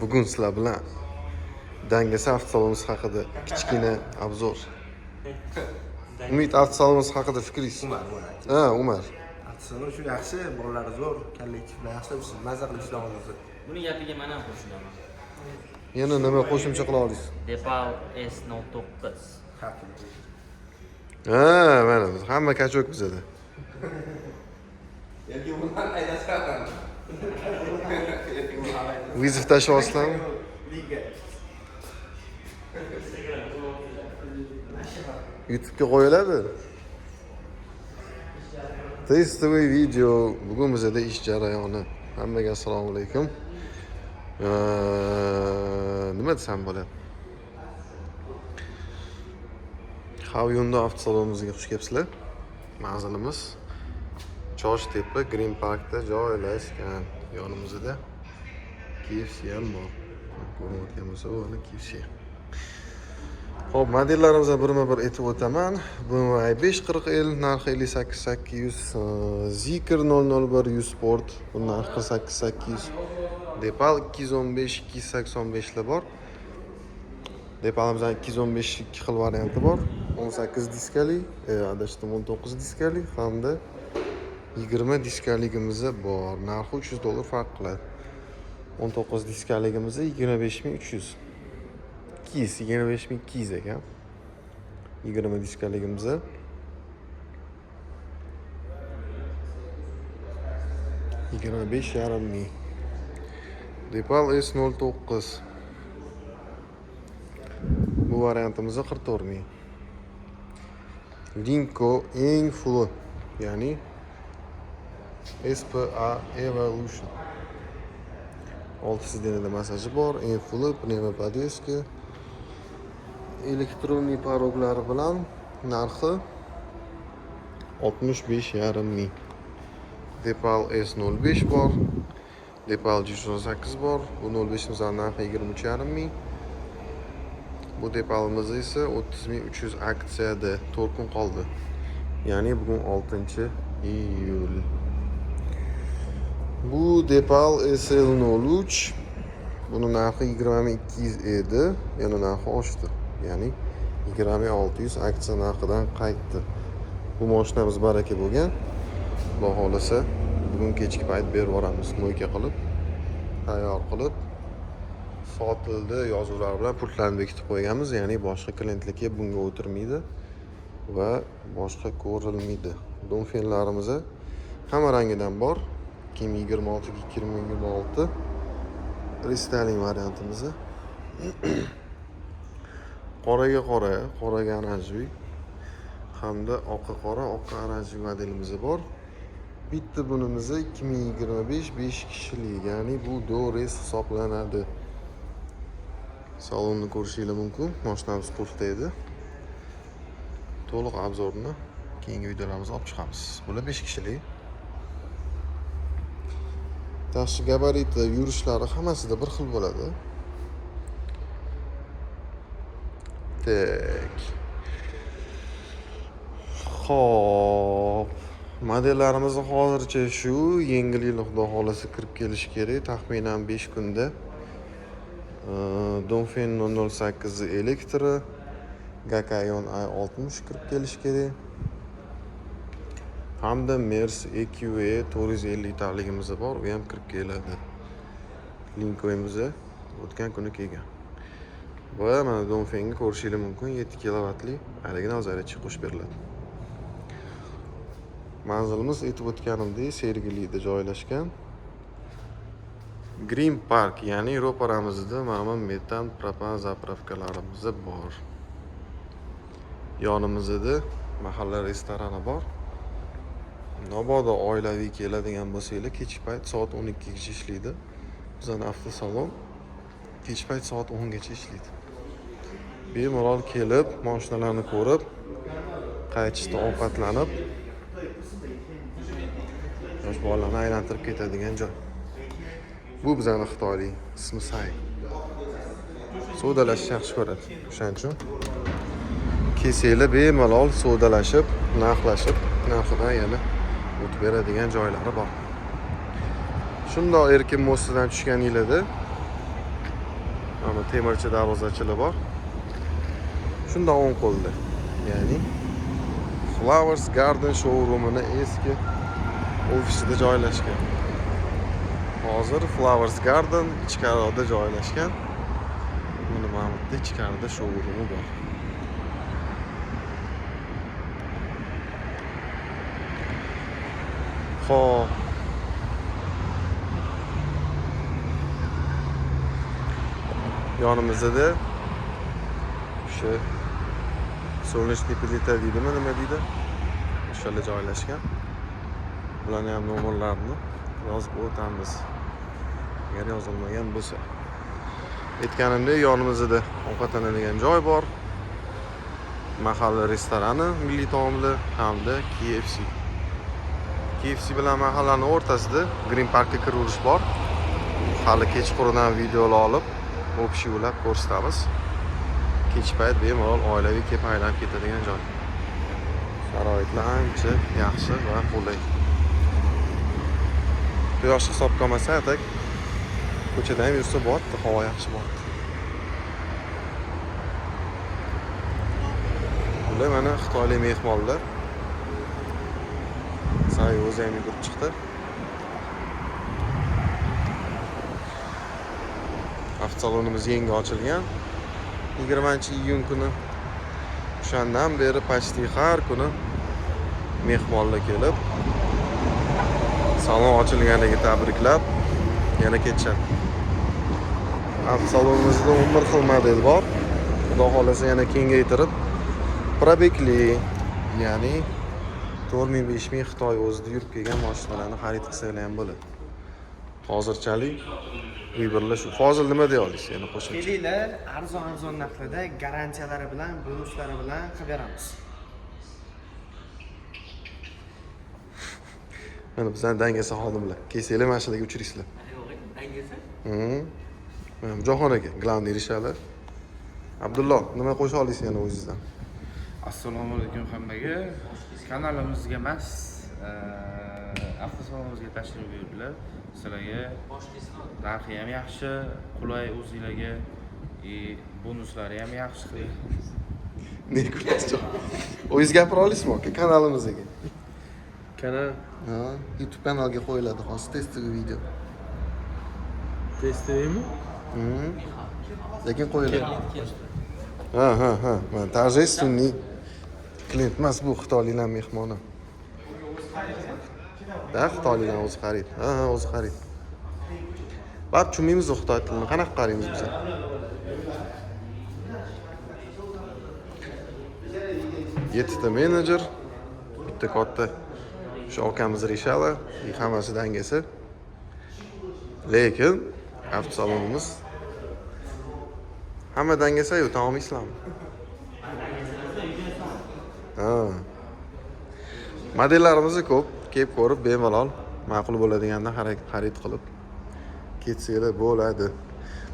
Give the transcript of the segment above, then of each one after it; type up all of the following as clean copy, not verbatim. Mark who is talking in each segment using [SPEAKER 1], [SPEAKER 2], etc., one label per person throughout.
[SPEAKER 1] Bugun sizlar bilan Dangasa avtosalonimiz haqida kichkina obzor. Umid avtosalonimiz haqida fikringiz?
[SPEAKER 2] Umar.
[SPEAKER 1] Ha, Umar.
[SPEAKER 2] Avtosalon shu yaxshi, bolalar zo'r, kollektivlar yaxshi, biz mazza qilib ishlayapmiz.
[SPEAKER 3] Buni gapiga men ham qo'shilaman.
[SPEAKER 1] Yana nima qo'shimcha qila olasiz?
[SPEAKER 3] Depal S09.
[SPEAKER 1] Ha, mana biz hamma kachok bizada.
[SPEAKER 2] Yoki bundan aydashgan.
[SPEAKER 1] Vizif tashyapsizlarmi? YouTube'ga qo'yiladi. Testovoy video. Bugun bizada ish jarayoni. Hammaga assalomu alaykum. Nima desam bo'ladi? Xavyonda avtosalonimizga xush kelibsizlar. Manzilimiz Choshtepa Green Parkda joylashgan. Yonimizda KFC ham bor. Ko'rayotgan bo'lsa, mana KFC. Xo'p, modellarimizdan birma-bir aytib o'taman. BMW 540L narxi 58800, Zikr 001 U Sport buni narxi 48800, Depal 215 285 lar bor. Depalimizdan 215 ikki xil varianti bor. 18 diskali, adashdim 19 diskali hamda 20 diskaligimiz bor. Narxi $300 farq qiladi. 19 diskaligimiz 25300. 25200 ekan. 20 diskaligimiz $25,500. Depal S09. Bu variantimiz 44000. Linko eng full, ya'ni SPA Evolution. 6 sidenada masaji bor, eng full pnevmopodveska, elektronli paroglari bilan narxi 65,500. Depal S05 bor, Depal G18 bor. Bu 05imizning narxi 23,500. Bu Depalimiz esa 30300 aksiyada 4 kun qoldi. Ya'ni bugun 6-iyul. Bu Depal SL03. Buni narxi 20200 edi, yana narxi oshdi. Ya'ni 20600 aksiya narxidan qaytdi. Bu mashinamiz baraka bo'lgan. Xudo xolasa bugun kechki payt berib yuboramiz, mo'yka qilib, tayyor qilib, sotildi yozuvlar bilan pultlarni bekitib qo'yganmiz. Ya'ni boshqa klientlar kelib bunga o'tirmaydi va boshqa ko'rilmaydi. Donfenlarimiz hamma rangidan bor. 2026 2026 restyling variantimiz. Qoraga qora, qoraga oranjiy hamda oqqa qora, oqqa oranjiy modelimiz bor. Bitta bunimiz 2025 5 kishilik, ya'ni bu Dores hisoblanadi. Salonni ko'rishingiz mumkin. Mashinamiz qulfda edi. To'liq obzorni keyingi videolarimizda olib chiqamiz. Bular 5 kishilik. Tashqi gabariti, yurishlari hammasida bir xil bo'ladi. Tak. Xo'p, modellarimiz hozircha shu. Yengil yil xudo xolasa kirib kelishi kerak, taxminan 5 kunda. Donfen 008 elektri, Gakayon i60 kirib kelishi kerak. Hamda Mers EQE 450 litrligimiz bor, u ham kirib keladi. Linkoyimiz o'tgan kuni kelgan. Bu mana Donfenga ko'rishingiz mumkin, 7 kilovatli original zaryadchi qo'shib beriladi. Manzilimiz aytib o'tganimdek Sergelida joylashgan. Green Park, ya'ni ro'paramizda mana metan propan zapravkalarimiz bor. Yonimizda mahalla restorani bor. Mabodo oilaviy keladigan bo'lsanglar, kechki payt soat 12 gacha ishlaydi. Bizning avtosalon kechki payt soat 10 gacha ishlaydi. Bemalol kelib, mashinalarni ko'rib, qaytishda ovqatlanib, yosh bolalarni aylantirib ketadigan joy. Bu bizning xitoylik, ismi Say. Sodalashni yaxshi ko'radi. O'shaning uchun kesanglar bemalol sodalashib, narxlashib, narxidan yana o'tib beradigan joylari bor. Shundoq erkin mostidan tushgan yilida mana temirchi darvozachilar bor. Shundoq o'ng qo'lda. Ya'ni Flowers Garden showroomini eski ofisida joylashgan. Hozir Flowers Garden ichkarida joylashgan. Mana bu yerda ichkarida showroomi bor. Xo'p. Yonimizda o'sha солнечный plita deydimi, nima deydi? O'shalar joylashgan. Bularni ham nomerlarini yozib o'tamiz. Agar yozilmagan bo'lsa. Aytganimdek, yonimizda ovqatlanadigan joy bor. Mahalla restorani, milliy taomlar hamda KFC. KFC bilan mahallaning o'rtasida Green Parkga kiruverish bor. Hali kechqurundan videolar olib, общий ulab ko'rsatamiz. Kech payt bemalol oilaviy kelib aylanib ketadigan joy. Sharoitlar ancha yaxshi va qulay. Quyosh hisobga olmasak, ko'chada ham yursa bo'lardi, havo yaxshi bo'lardi. Bular mana xitoylik mehmonlar. Say o'zi ham yugurib chiqdi. Avtosalonimiz yangi ochilgan. 20-iyun kuni. O'shandan beri почти har kuni mehmonlar kelib, salon ochilganiga tabriklab, yana ketishadi. Avtosalonimizda 11 xil model bor. Xudo xolasa yana kengaytirib, probekli, ya'ni 4000-5000 Xitoy o'zida yurib kelgan mashinalarni xarid qilsanglar ham bo'ladi. Hozirchalik vibrlar shu. Hozir nima deya olasiz? Yana qo'shimcha.
[SPEAKER 2] Kelinglar, arzon narxlarda garantiyalari bilan, bonuslari bilan qilib beramiz.
[SPEAKER 1] Mana bizdan dangasa xodimlar. Kelsanglar mashinaga uchiraysizlar.
[SPEAKER 3] Dangasa?
[SPEAKER 1] Mana Jahon aka, glavniy rishalar. Abdulloh, nima qo'sha olasiz yana o'zingizdan?
[SPEAKER 4] Assalomu alaykum hammaga. Kanalimizga emas, avtosalonimizga tashrif buyurdilar. Sizlarga narxi ham yaxshi, qulay o'zingizlarga, bonuslari ham yaxshi qiling.
[SPEAKER 1] Ne ko'rasiz? O'zingiz gapira olasizmi aka kanalimizga?
[SPEAKER 2] Kanal
[SPEAKER 1] Ha, YouTube kanalga qo'yiladi hozir testli video.
[SPEAKER 2] testlaymi?
[SPEAKER 1] Lekin qo'yiladi. Ha. Men торжественный klient emas, bu xitoyliklar mehmoni. Da, xitoyliklar o'zi xarid. Ha, o'zi xarid. Bab tushunmaymiz xitoy tilini. Qanaqa qaraymiz biz? Yettita menejer, bitta katta shu akamiz rishali, hammasi dangasa. Lekin avtosalonimiz hamma dangasa-yu, taom islom. Ha. Modellarimiz ko'p, kelib ko'rib bemalol ma'qul bo'ladigandan xarid qilib ketsanglar bo'ladi.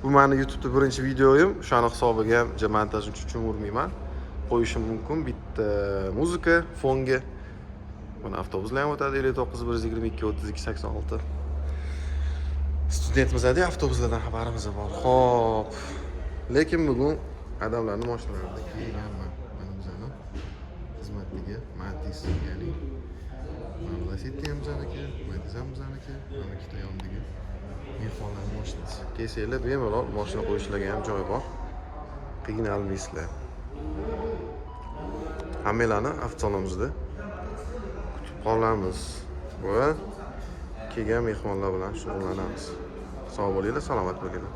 [SPEAKER 1] Bu meni YouTube'da birinchi videoyim, o'shani hisobiga ham montaj uchun urmayman. Qo'yishim mumkin bitta muzika fonga. Mana avtobuslar ham o'tadi 59 122 32 86. Studentmizda avtobuslardan xabarimiz bor. Xo'p. Lekin bugun odamlarning mashinalarida kelganman. Mana bizani xizmatdagi Matiz, ya'ni Lacetti ham bizaniki, Matiz ham bizaniki, mana ikkita yondagi mehmonlarning mashinasi. Kelsanglar bemalol mashina qo'yishlarga ham joy bor. Qiynalmaysizlar. Hammalarni avtosalonimizda kutib qolamiz va kelgan mehmonlar bilan shug'ullanamiz. Sog' bo'linglar, salomat bo'linglar.